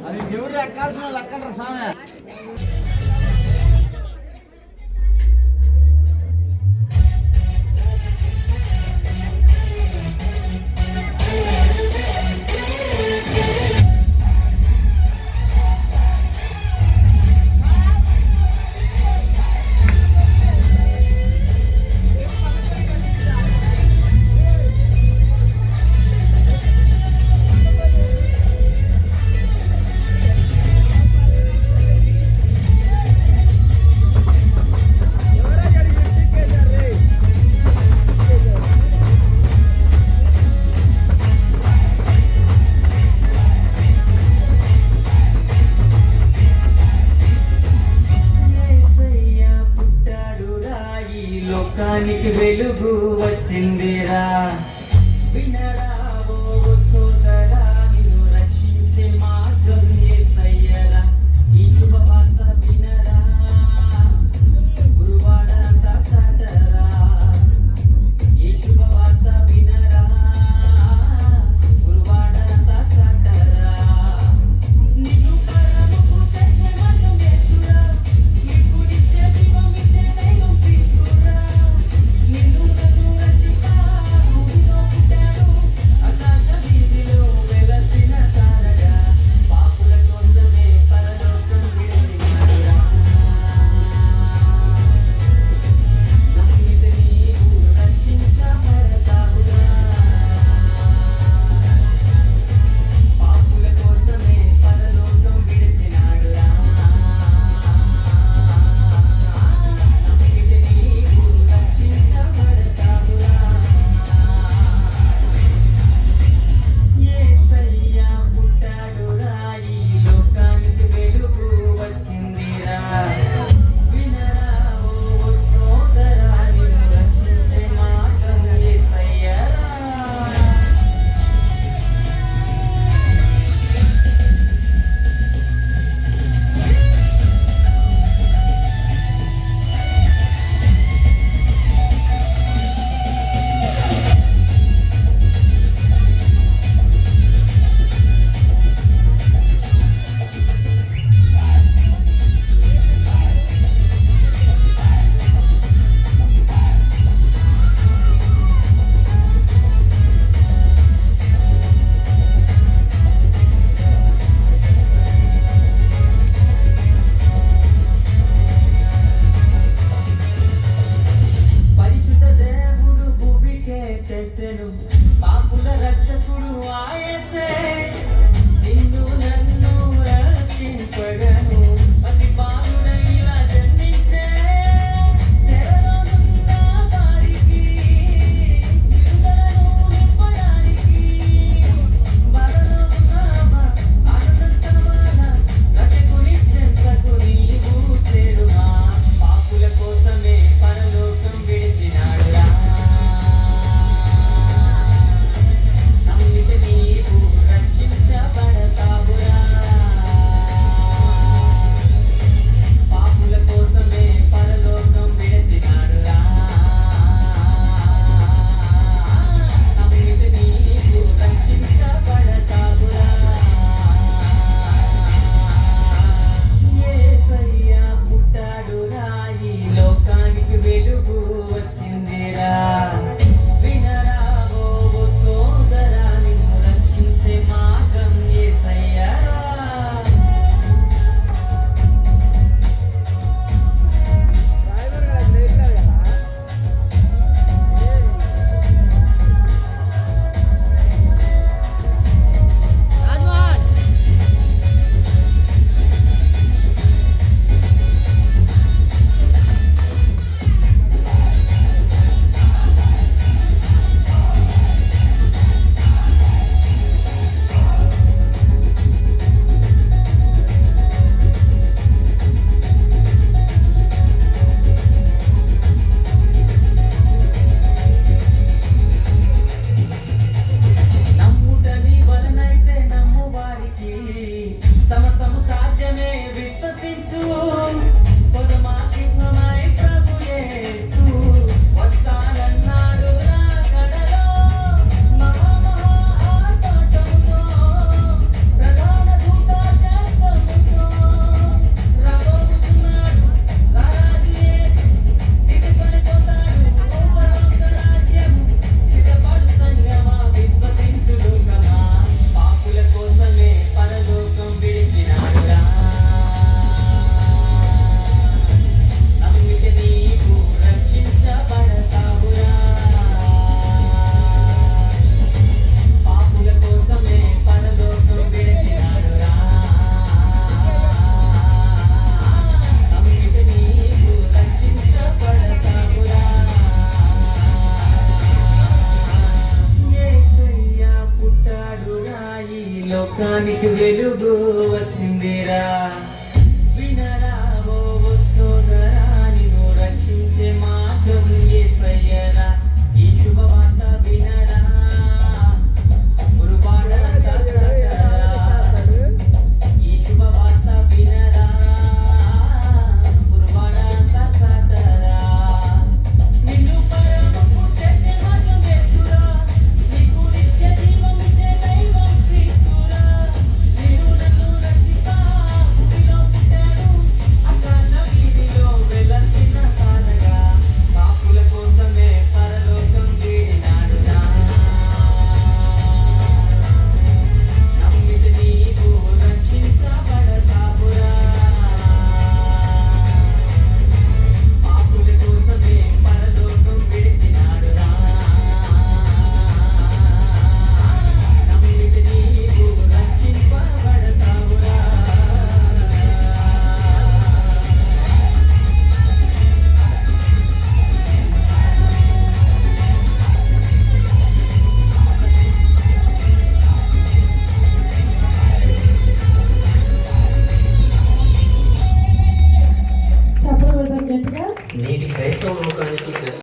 అది దేవుడు ఎక్కాల్సిన లెక్కంటారు స్వామి. లోకానికి వెలుగు వచ్చిందిరా వినరా నిన్ను నన్ను రక్షిత నీకు వెలుగు వచ్చిందిరా వినరా ఓ సోదరా నిన్ను రక్షించే మార్గం యేసయ్యరా ఈ శుభవార్త వినరా గురువాడంతా చాటరా ఈ శుభవార్త వినరా గురువాడంతా చాటరా నిన్ను పరమకు చేర్చే మార్గం యేసురా నీకు నిత్య జీవం ఇచ్చే దైవం క్రీస్తురా నిన్ను నన్ను రక్షింప భూమిలో పుట్టాడు అకాల వీధిలో వెలసిన తారగా పాపుల కోసమే పరలోకం వీడినాడురా నమ్మితే నీవు రక్షించబడతావురా పాపుల కోసమే పరలోకం విడిచినాడురా నమ్మితే నీవు రక్షింపబడతావురా చెప్పలు పెడతాం గట్టిగా నేటి క్రైస్తవ లోకానికి